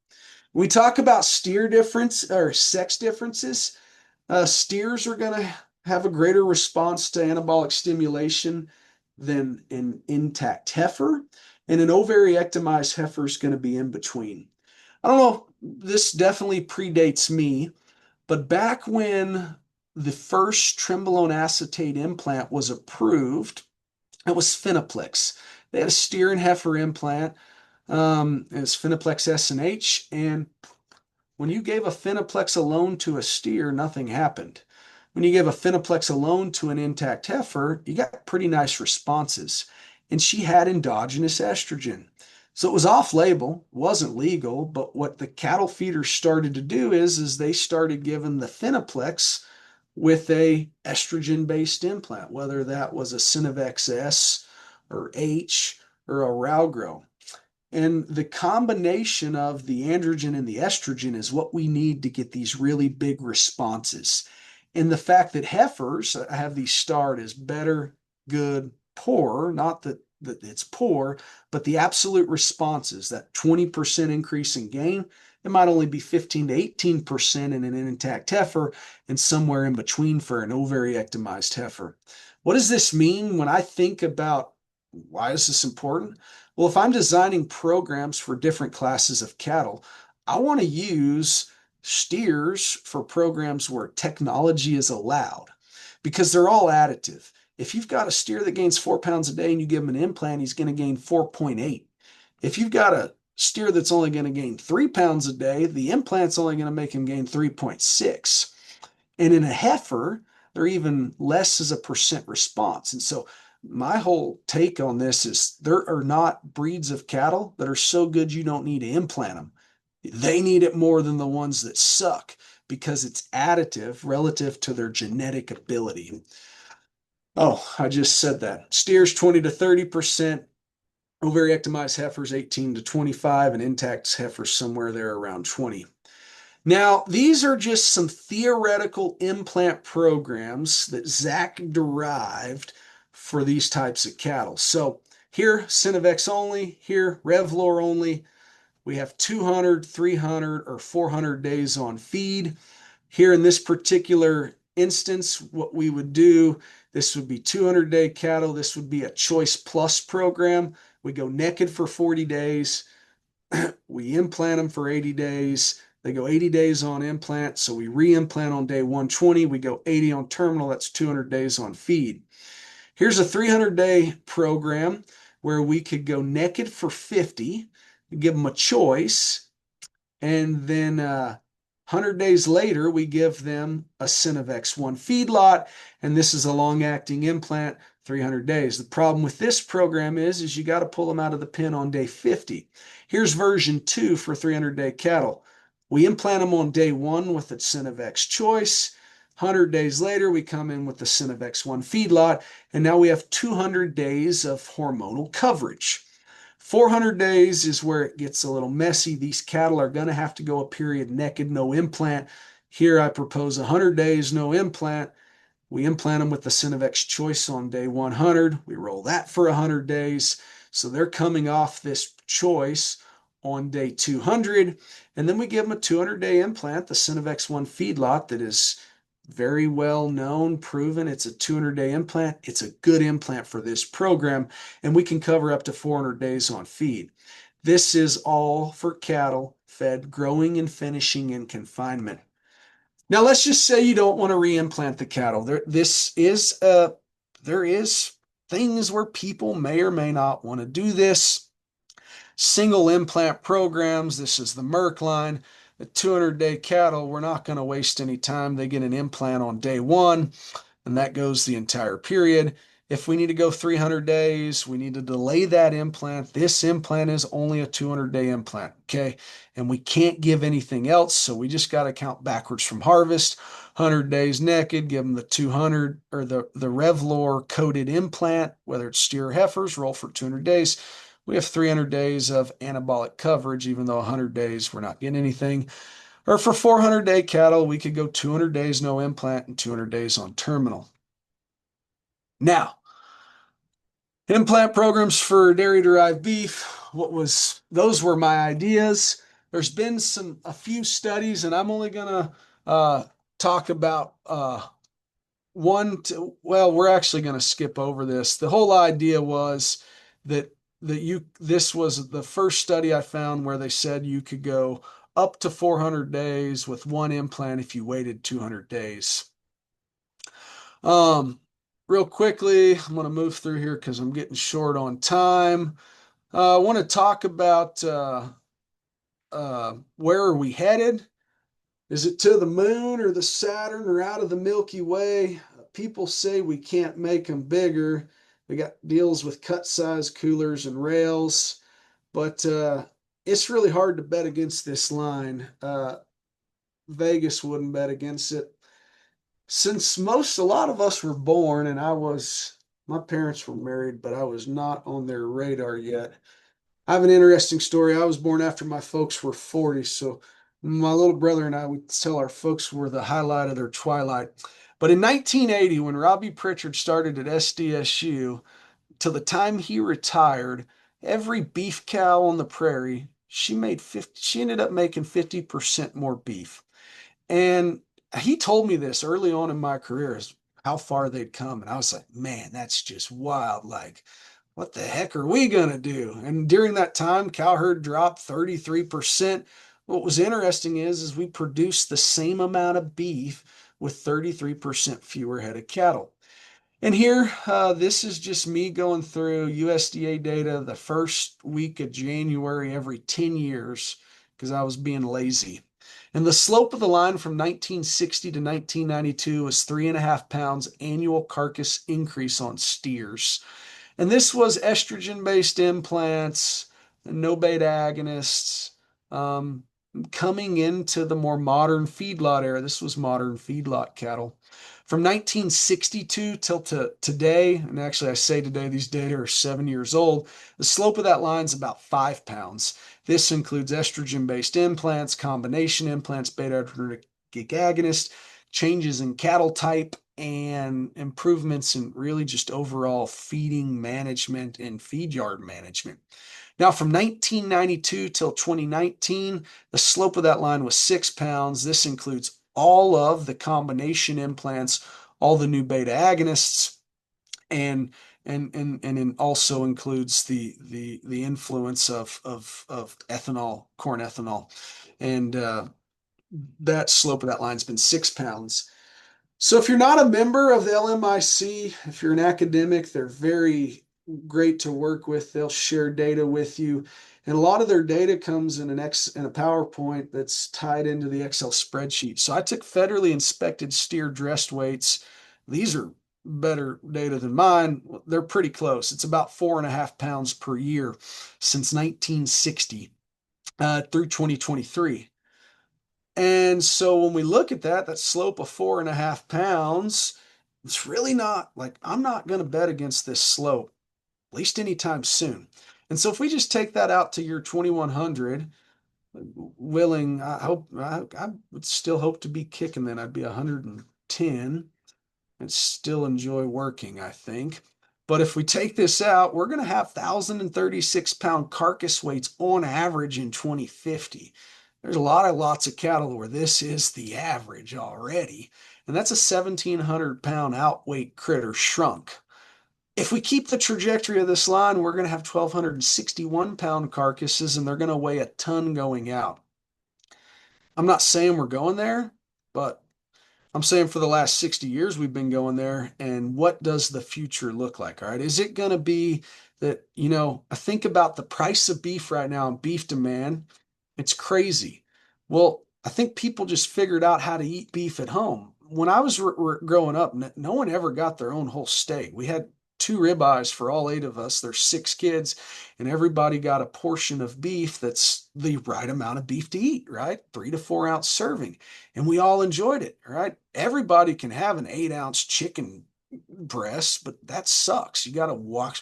When we talk about steer difference or sex differences, steers are going to have a greater response to anabolic stimulation than an intact heifer, and an ovariectomized heifer is going to be in between. I don't know, this definitely predates me, but back when the first trenbolone acetate implant was approved, it was Finaplex. They had a steer and heifer implant. It's Finaplex S and H, and when you gave a Finaplex alone to a steer, nothing happened. When you gave a Finaplex alone to an intact heifer, you got pretty nice responses. and she had endogenous estrogen. So it was off label, wasn't legal, but what the cattle feeders started to do is they started giving the Thinaplex with a estrogen based implant, whether that was a Synovex S or H or a Ralgro. And the combination of the androgen and the estrogen is what we need to get these really big responses. And the fact that heifers have these starred as better, good, poor, not that it's poor, but the absolute responses, that 20% increase in gain, it might only be 15 to 18% in an intact heifer and somewhere in between for an ovary ectomized heifer. What does this mean when I think about why is this important? Well, if I'm designing programs for different classes of cattle, I want to use steers for programs where technology is allowed because they're all additive. If you've got a steer that gains 4 pounds a day and you give him an implant, he's going to gain 4.8. If you've got a steer that's only going to gain 3 pounds a day, the implant's only going to make him gain 3.6. And in a heifer, they're even less as a percent response. And so my whole take on this is there are not breeds of cattle that are so good you don't need to implant them. They need it more than the ones that suck because it's additive relative to their genetic ability. Oh, I just said that. Steers 20 to 30%, ovary ectomized heifers 18 to 25, and intact heifers somewhere there around 20. Now, these are just some theoretical implant programs that Zach derived for these types of cattle. So here, Synovex only, here, Revlor only. We have 200, 300, or 400 days on feed. Here in this particular instance, what we would do, this would be 200-day cattle. This would be a Choice Plus program. We go naked for 40 days. We implant them for 80 days. They go 80 days on implant, so we re-implant on day 120. We go 80 on terminal. That's 200 days on feed. Here's a 300-day program where we could go naked for 50, give them a choice, and then 100 days later, we give them a Synovex 1 feedlot, and this is a long-acting implant, 300 days. The problem with this program is you got to pull them out of the pen on day 50. Here's version 2 for 300-day cattle. We implant them on day 1 with the Synovex choice. 100 days later, we come in with the Synovex 1 feedlot, and now we have 200 days of hormonal coverage. 400 days is where it gets a little messy. These cattle are going to have to go a period naked, no implant. Here I propose 100 days, no implant. We implant them with the Synovex choice on day 100. We roll that for 100 days. So they're coming off this choice on day 200. And then we give them a 200-day implant, the Synovex 1 feedlot that is very well known, proven. It's a 200-day implant. It's a good implant for this program, and we can cover up to 400 days on feed. This is all for cattle fed growing and finishing in confinement. Now, let's just say you don't want to reimplant the cattle. There is things where people may or may not want to do this. Single implant programs. This is the Merck line. The 200-day cattle, we're not going to waste any time. They get an implant on day 1, and that goes the entire period. If we need to go 300 days, we need to delay that implant. This implant is only a 200-day implant, okay? And we can't give anything else, so we just got to count backwards from harvest. 100 days naked, give them the 200 or the Revlor coated implant, whether it's steer or heifers, roll for 200 days. We have 300 days of anabolic coverage, even though 100 days we're not getting anything. Or for 400-day cattle, we could go 200 days no implant and 200 days on terminal. Now, implant programs for dairy-derived beef, those were my ideas. There's been a few studies, and I'm only gonna talk about we're actually gonna skip over this. The whole idea was that this was the first study I found where they said you could go up to 400 days with one implant if you waited 200 days. Real quickly, I'm going to move through here because I'm getting short on time. I want to talk about where are we headed? Is it to the moon or the Saturn or out of the Milky Way? People say we can't make them bigger. We got deals with cut size coolers and rails, but it's really hard to bet against this line. Vegas wouldn't bet against it. Since a lot of us were born, and my parents were married, but I was not on their radar yet. I have an interesting story. I was born after my folks were 40, so my little brother and I would tell our folks were the highlight of their twilight. But in 1980, when Robbie Pritchard started at SDSU, till the time he retired, every beef cow on the prairie, she ended up making 50% more beef. And he told me this early on in my career is how far they'd come. And I was like, man, that's just wild. Like, what the heck are we going to do? And during that time, cow herd dropped 33%. What was interesting is we produced the same amount of beef with 33% fewer head of cattle. And here, this is just me going through USDA data the first week of January every 10 years because I was being lazy. And the slope of the line from 1960 to 1992 was 3.5 pounds annual carcass increase on steers. And this was estrogen-based implants, no beta agonists, coming into the more modern feedlot era. This was modern feedlot cattle. From 1962 till to today, and actually I say today, these data are 7 years old, the slope of that line is about 5 pounds. This includes estrogen-based implants, combination implants, beta-adrenergic agonists, changes in cattle type, and improvements in really just overall feeding management and feed yard management. Now, from 1992 till 2019, the slope of that line was 6 pounds. This includes all of the combination implants, all the new beta agonists, and it also includes the influence of ethanol, corn ethanol, and that slope of that line's been 6 pounds. So if you're not a member of the LMIC, if you're an academic, they're very great to work with. They'll share data with you. And a lot of their data comes in a PowerPoint that's tied into the Excel spreadsheet. So I took federally inspected steer dressed weights. These are better data than mine. They're pretty close. It's about 4.5 pounds per year since 1960 through 2023. And so when we look at that slope of 4.5 pounds, it's really not like I'm not going to bet against this slope, at least anytime soon. And so if we just take that out to year 2100, willing, I would still hope to be kicking then. I'd be 110 and still enjoy working, I think. But if we take this out, we're going to have 1,036-pound carcass weights on average in 2050. There's lots of cattle where this is the average already. And that's a 1,700-pound outweight critter shrunk. If we keep the trajectory of this line, we're going to have 1,261-pound carcasses, and they're going to weigh a ton going out. I'm not saying we're going there, but I'm saying for the last 60 years we've been going there. And what does the future look like? All right. Is it going to be that, I think about the price of beef right now and beef demand. It's crazy. Well, I think people just figured out how to eat beef at home. When I was growing up, no one ever got their own whole steak. We had 2 ribeyes for all 8 of us. There's 6 kids, and everybody got a portion of beef that's the right amount of beef to eat, right? 3 to 4 ounce serving. And we all enjoyed it, right? Everybody can have an 8 ounce chicken breast, but that sucks. You got to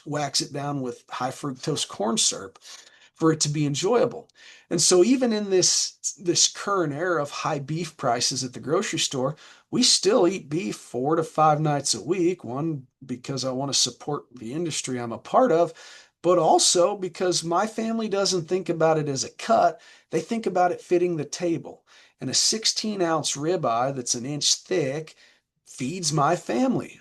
wax it down with high fructose corn syrup for it to be enjoyable. And so even in this current era of high beef prices at the grocery store, we still eat beef 4 to 5 nights a week. One, because I want to support the industry I'm a part of, but also because my family doesn't think about it as a cut. They think about it fitting the table. And a 16-ounce ribeye that's an inch thick feeds my family.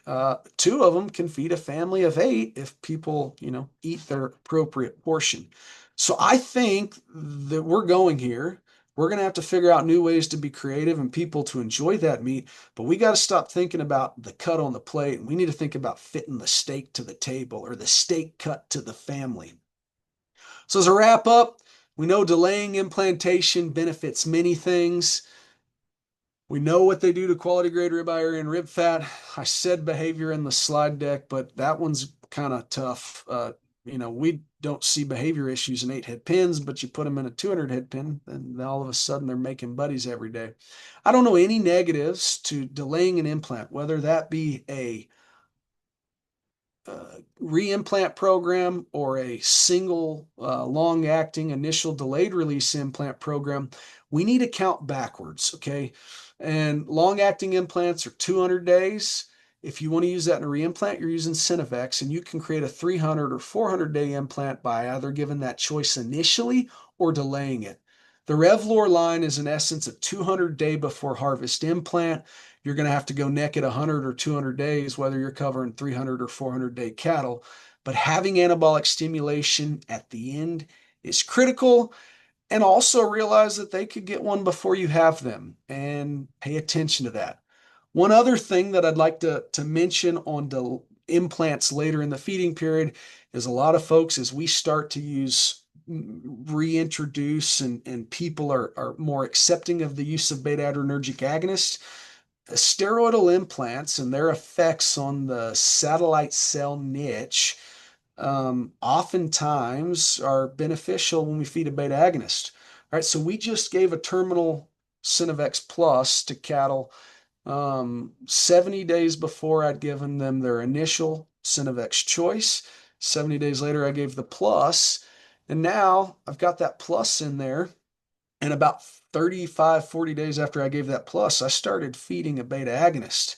2 of them can feed a family of 8 if people, eat their appropriate portion. So I think that we're going here. We're going to have to figure out new ways to be creative and people to enjoy that meat, but we got to stop thinking about the cut on the plate, and we need to think about fitting the steak to the table or the steak cut to the family. So as a wrap up, we know delaying implantation benefits many things. We know what they do to quality grade ribeye area and rib fat. I said behavior in the slide deck, but that one's kind of tough. We don't see behavior issues in 8 head pins, but you put them in a 200 head pin, and all of a sudden they're making buddies every day. I don't know any negatives to delaying an implant, whether that be a reimplant program or a single long acting initial delayed release implant program. We need to count backwards, okay? And long acting implants are 200 days. If you want to use that in a reimplant, you're using Synovex, and you can create a 300 or 400-day implant by either giving that choice initially or delaying it. The Revlor line is in essence a 200-day before harvest implant. You're going to have to go neck at 100 or 200 days, whether you're covering 300 or 400-day cattle. But having anabolic stimulation at the end is critical. And also realize that they could get one before you have them, and pay attention to that. One other thing that I'd like to mention on the implants later in the feeding period is a lot of folks, as we start to use reintroduce and people are more accepting of the use of beta adrenergic agonists, steroidal implants and their effects on the satellite cell niche oftentimes are beneficial when we feed a beta agonist. All right, so we just gave a terminal Synovex Plus to cattle 70 days before I'd given them their initial Synovex choice. 70 days later, I gave the plus, and now I've got that plus in there. And about 35, 40 days after I gave that plus, I started feeding a beta agonist.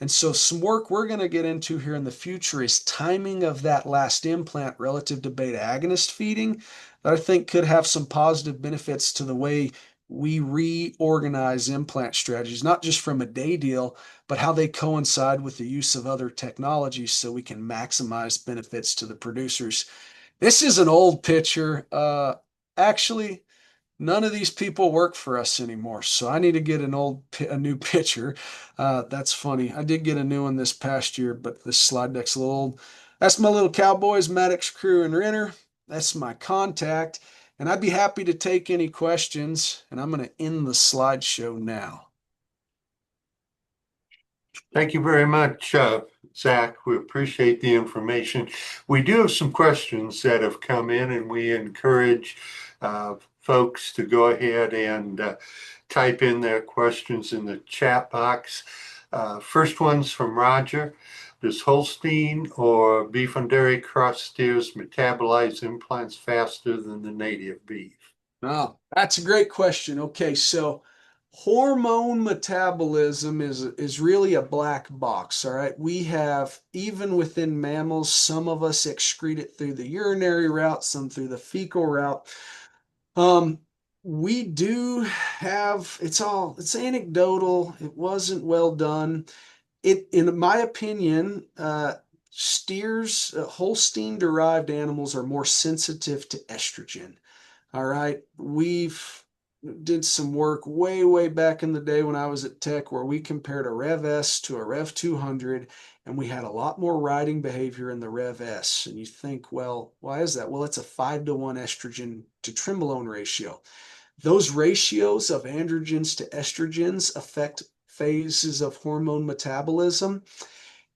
And so some work we're going to get into here in the future is timing of that last implant relative to beta agonist feeding that I think could have some positive benefits to the way we reorganize implant strategies, not just from a day deal, but how they coincide with the use of other technologies so we can maximize benefits to the producers. This is an old picture. Actually, none of these people work for us anymore, so I need to get a new picture. That's funny. I did get a new one this past year, but this slide deck's a little old. That's my little Cowboys, Maddox Crew and Renner. That's my contact, and I'd be happy to take any questions, and I'm going to end the slideshow now. Thank you very much, Zach. We appreciate the information. We do have some questions that have come in, and we encourage folks to go ahead and type in their questions in the chat box. First one's from Roger. Does Holstein or beef and dairy cross steers metabolize implants faster than the native beef? Oh, that's a great question. Okay, so hormone metabolism is really a black box. All right, we have, even within mammals, some of us excrete it through the urinary route, some through the fecal route. Um, we do have, it's anecdotal. It wasn't well done. In my opinion, steers, Holstein-derived animals are more sensitive to estrogen. All right, we've did some work way, way back in the day when I was at Tech where we compared a Rev S to a Rev 200, and we had a lot more riding behavior in the Rev S. And you think, well, why is that? Well, it's a 5-to-1 estrogen to trenbolone ratio. Those ratios of androgens to estrogens affect phases of hormone metabolism,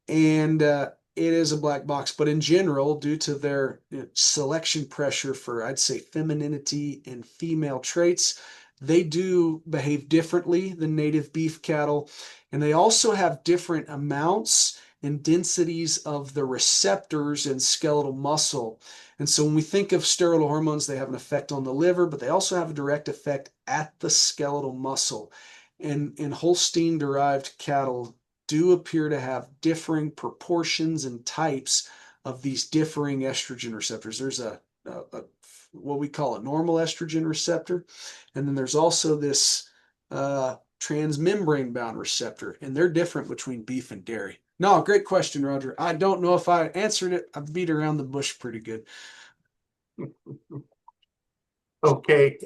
and it is a black box. But in general, due to their selection pressure for, I'd say, femininity and female traits, they do behave differently than native beef cattle, and they also have different amounts and densities of the receptors in skeletal muscle. And so when we think of steroidal hormones, they have an effect on the liver, but they also have a direct effect at the skeletal muscle. And Holstein-derived cattle do appear to have differing proportions and types of these differing estrogen receptors. There's a what we call a normal estrogen receptor, and then there's also this transmembrane bound receptor, and they're different between beef and dairy. No, great question, Roger. I don't know if I answered it. I beat around the bush pretty good. Okay,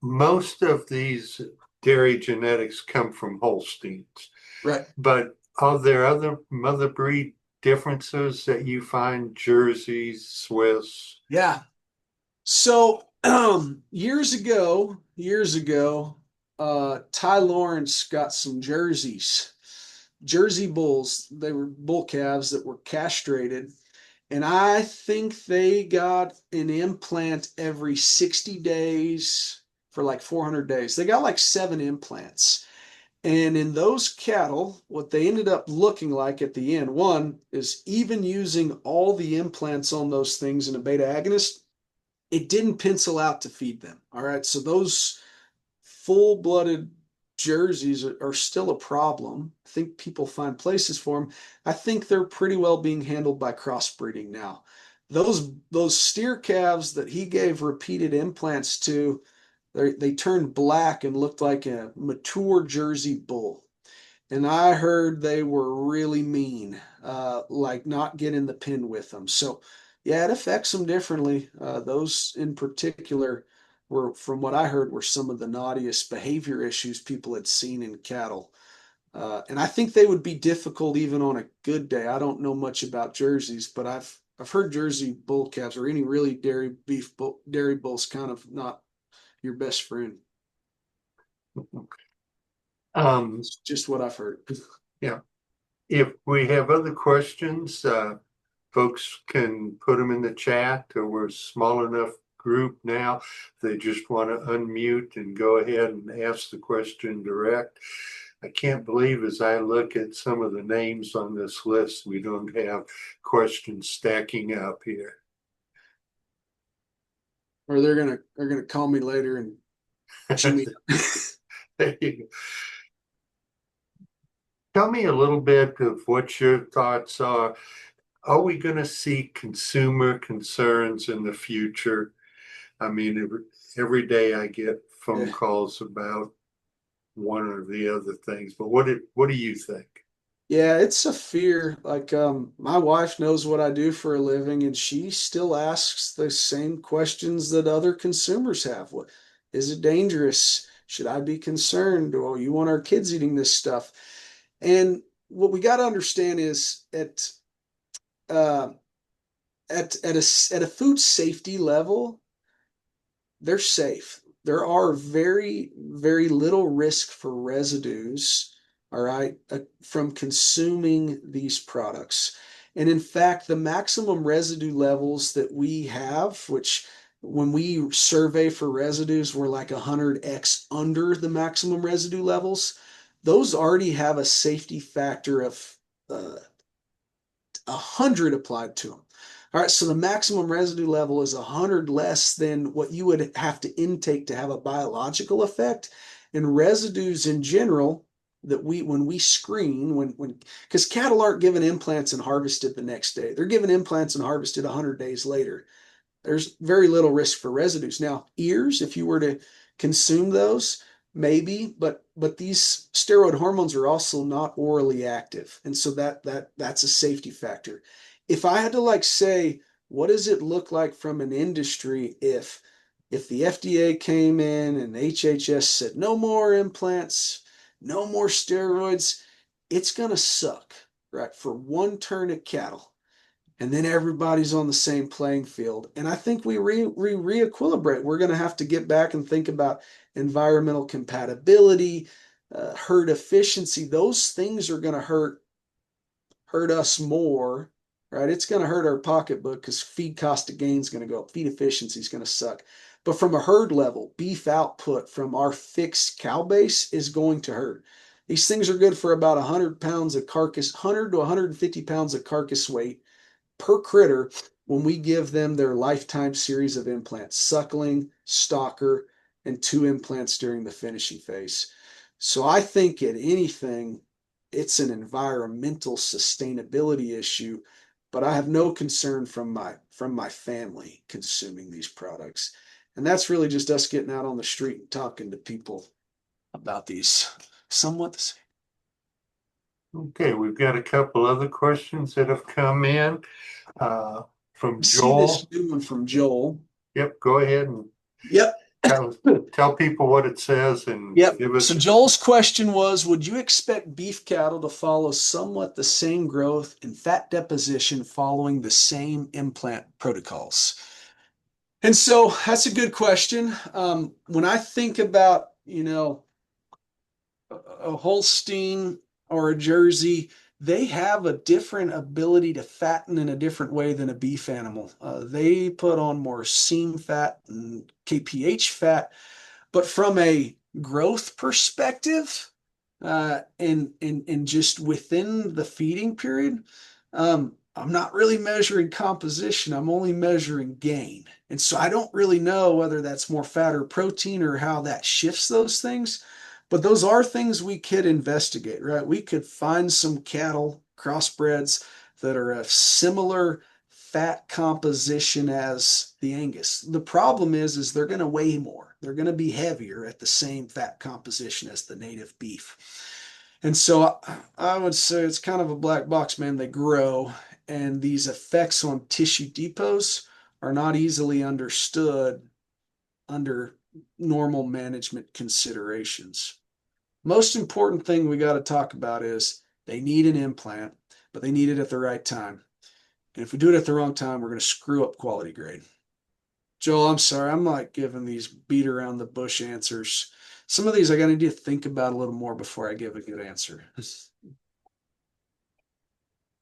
most of these dairy genetics come from Holsteins, Right. but are there other mother breed differences that you find? Jerseys, Swiss? Yeah. So years ago, Ty Lawrence got some jerseys, Jersey bulls. They were bull calves that were castrated. And I think they got an implant every 60 days for like 400 days. They got like 7 implants. And in those cattle, what they ended up looking like at the end, one is even using all the implants on those things in a beta agonist, it didn't pencil out to feed them. All right. So those full-blooded jerseys are still a problem. I think people find places for them. I think they're pretty well being handled by crossbreeding now. Those steer calves that he gave repeated implants to, they turned black and looked like a mature Jersey bull. And I heard they were really mean, like not get in the pen with them. So, yeah, it affects them differently. Those in particular were, from what I heard, were some of the naughtiest behavior issues people had seen in cattle. And I think they would be difficult even on a good day. I don't know much about jerseys, but I've heard Jersey bull calves or any really dairy bulls kind of not your best friend. Um, It's just what I've heard. yeah. If we have other questions, folks can put them in the chat, or we're a small enough group now. They just want to unmute and go ahead and ask the question direct. I can't believe as I look at some of the names on this list, we don't have questions stacking up here. Or they're gonna call me later and chew me. There you go. Tell me a little bit of what your thoughts are. Are we going to see consumer concerns in the future? I mean, every day I get phone Yeah. calls about one or the other things, but what do you think? Yeah, it's a fear. Like, my wife knows what I do for a living, and she still asks the same questions that other consumers have. What is it dangerous? Should I be concerned? Or you want our kids eating this stuff? And what we got to understand is uh, at a food safety level, they're safe. There are very little risk for residues, all right, from consuming these products. And in fact, the maximum residue levels that we have, which when we survey for residues, we're like 100x under the maximum residue levels. Those already have a safety factor of 100 applied to them. All right, so the maximum residue level is 100 less than what you would have to intake to have a biological effect. And residues in general, that when we screen, because cattle aren't given implants and harvested the next day, they're given implants and harvested 100 days later. There's very little risk for residues. Now, ears, if you were to consume those, maybe, but these steroid hormones are also not orally active, and so that's a safety factor. If I had to like say, what does it look like from an industry if the FDA came in and HHS said no more implants, no more steroids, it's gonna suck, right? For one turn at cattle and then everybody's on the same playing field. And I think we reequilibrate. We're going to have to get back and think about environmental compatibility, herd efficiency. Those things are going to hurt us more, right? It's going to hurt our pocketbook because feed cost of gain is going to go up. Feed efficiency is going to suck. But from a herd level, beef output from our fixed cow base is going to hurt. These things are good for about 100 pounds of carcass, 100 to 150 pounds of carcass weight per critter when we give them their lifetime series of implants, suckling, stalker, and 2 implants during the finishing phase. So I think at anything, it's an environmental sustainability issue, but I have no concern from my family consuming these products. And that's really just us getting out on the street and talking to people about these somewhat the same. Okay, we've got a couple other questions that have come in uh, from I see this Joel. new one from Joel. Yep, go ahead and Yep. tell people what it says and Yep. give us. So Joel's question was, would you expect beef cattle to follow somewhat the same growth and fat deposition following the same implant protocols? And so that's a good question. When I think about, a Holstein or a Jersey, they have a different ability to fatten in a different way than a beef animal. They put on more seam fat and KPH fat, but from a growth perspective, and just within the feeding period, I'm not really measuring composition. I'm only measuring gain. And so I don't really know whether that's more fat or protein or how that shifts those things. But those are things we could investigate, right? We could find some cattle crossbreds that are a similar fat composition as the Angus. The problem is they're going to weigh more. They're going to be heavier at the same fat composition as the native beef. And so I would say it's kind of a black box, man. They grow, and these effects on tissue depots are not easily understood under normal management considerations. Most important thing we got to talk about is they need an implant, but they need it at the right time. And if we do it at the wrong time, we're going to screw up quality grade. Joel, I'm sorry. I'm like giving these beat around the bush answers. Some of these I got to need to think about a little more before I give a good answer.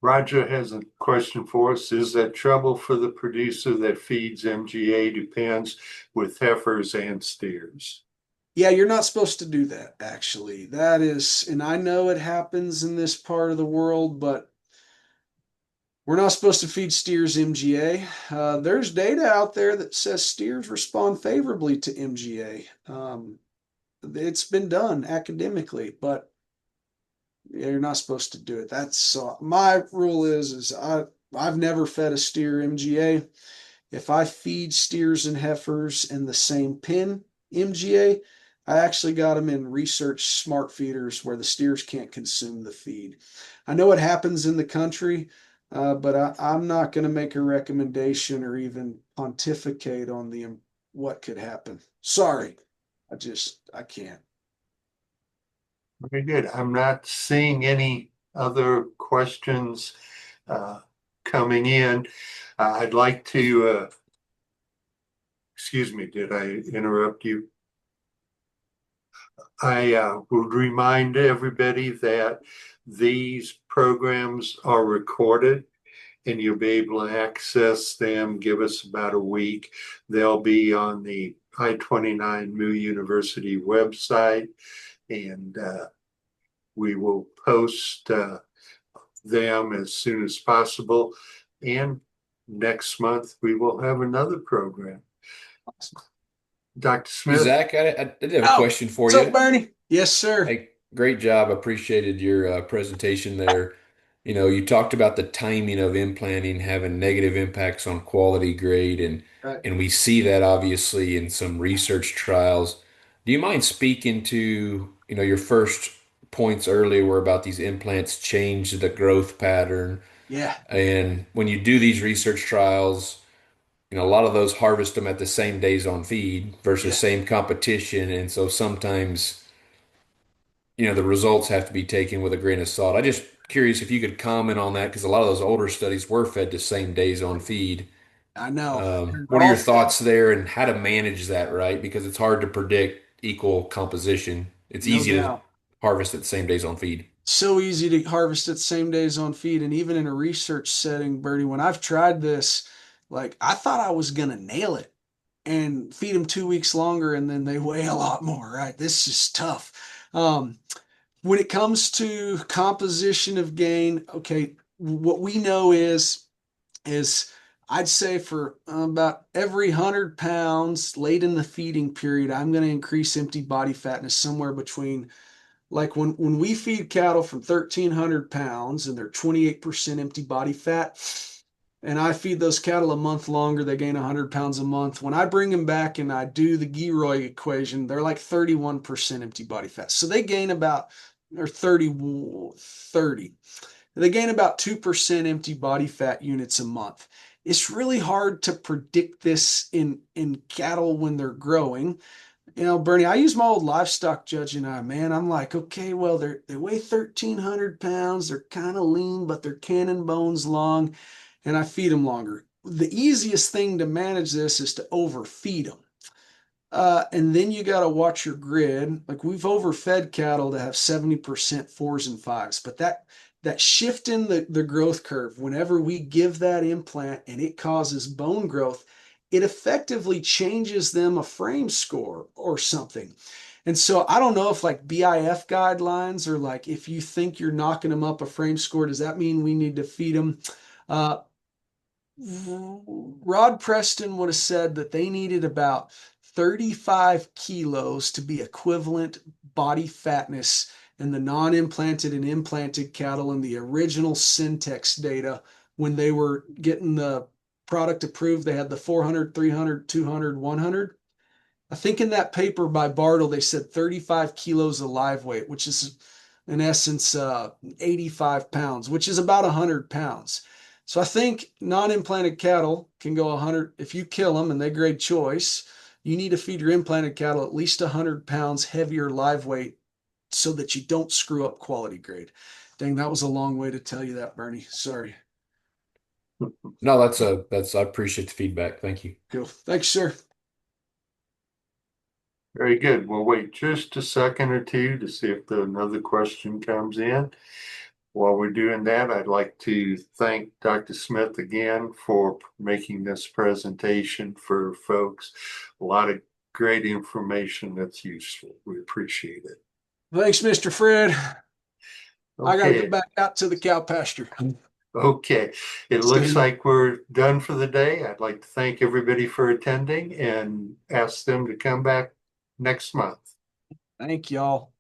Roger has a question for us. Is that trouble for the producer that feeds MGA to pens with heifers and steers? Yeah, you're not supposed to do that, actually. That is, and I know it happens in this part of the world, but we're not supposed to feed steers MGA. There's data out there that says steers respond favorably to MGA. It's been done academically, but you're not supposed to do it. That's my rule is I've never fed a steer MGA. If I feed steers and heifers in the same pen MGA, I actually got them in research smart feeders where the steers can't consume the feed. I know it happens in the country, but I'm not going to make a recommendation or even pontificate on what could happen. Sorry, I can't. Very good. I'm not seeing any other questions coming in. I'd like to, excuse me, did I interrupt you? I would remind everybody that these programs are recorded and you'll be able to access them. Give us about a week. They'll be on the I-29 Moo University website, and we will post them as soon as possible. And next month, we will have another program. Dr. Hey, Smith? Zach, I did have a Oh, question for what's up, you. Bernie? Yes, sir. Hey, great job. Appreciated your presentation there. You talked about the timing of implanting having negative impacts on quality grade, and Right. and we see that obviously in some research trials. Do you mind speaking to, your first points earlier were about these implants change the growth pattern, Yeah. and when you do these research trials, a lot of those harvest them at the same days on feed versus Yeah. same competition. And so sometimes, the results have to be taken with a grain of salt. I just curious if you could comment on that because a lot of those older studies were fed the same days on feed. I know. What are your thoughts there and how to manage that, right? Because it's hard to predict equal composition. It's No easy to doubt. harvest at the same days on feed. So easy to harvest at the same days on feed. And even in a research setting, Bertie, when I've tried this, like I thought I was gonna nail it and feed them 2 weeks longer and then they weigh a lot more, right? This is tough. When it comes to composition of gain, okay, what we know is I'd say for about every 100 pounds late in the feeding period, I'm going to increase empty body fatness somewhere between, like when we feed cattle from 1,300 pounds and they're 28% empty body fat, and I feed those cattle a month longer, they gain 100 pounds a month. When I bring them back and I do the Geroy equation, they're like 31% empty body fat. So they gain about, or 30. They gain about 2% empty body fat units a month. It's really hard to predict this in cattle when they're growing. Bernie, I use my old livestock judging eye, man. I'm like, okay, well, they weigh 1,300 pounds. They're kind of lean, but they're cannon bones long, and I feed them longer. The easiest thing to manage this is to overfeed them. And then you got to watch your grid. Like we've overfed cattle to have 70% fours and fives, but that shift in the growth curve, whenever we give that implant and it causes bone growth, it effectively changes them a frame score or something. And so I don't know if like BIF guidelines or like if you think you're knocking them up a frame score, does that mean we need to feed them? Uh, Rod Preston would have said that they needed about 35 kilos to be equivalent body fatness in the non-implanted and implanted cattle in the original Syntex data when they were getting the product approved. They had the 400, 300, 200, 100. I think in that paper by Bartle, they said 35 kilos of live weight, which is in essence 85 pounds, which is about 100 pounds. So I think non-implanted cattle can go 100. If you kill them and they grade choice, you need to feed your implanted cattle at least 100 pounds heavier live weight so that you don't screw up quality grade. Dang, that was a long way to tell you that, Bernie. Sorry. No, I appreciate the feedback. Thank you. Cool. Thanks, sir. Very good. We'll wait just a second or two to see if another question comes in. While we're doing that, I'd like to thank Dr. Smith again for making this presentation for folks. A lot of great information that's useful. We appreciate it. Thanks, Mr. Fred. I got to Okay. get back out to the cow pasture. Okay. It looks like we're done for the day. I'd like to thank everybody for attending and ask them to come back next month. Thank y'all.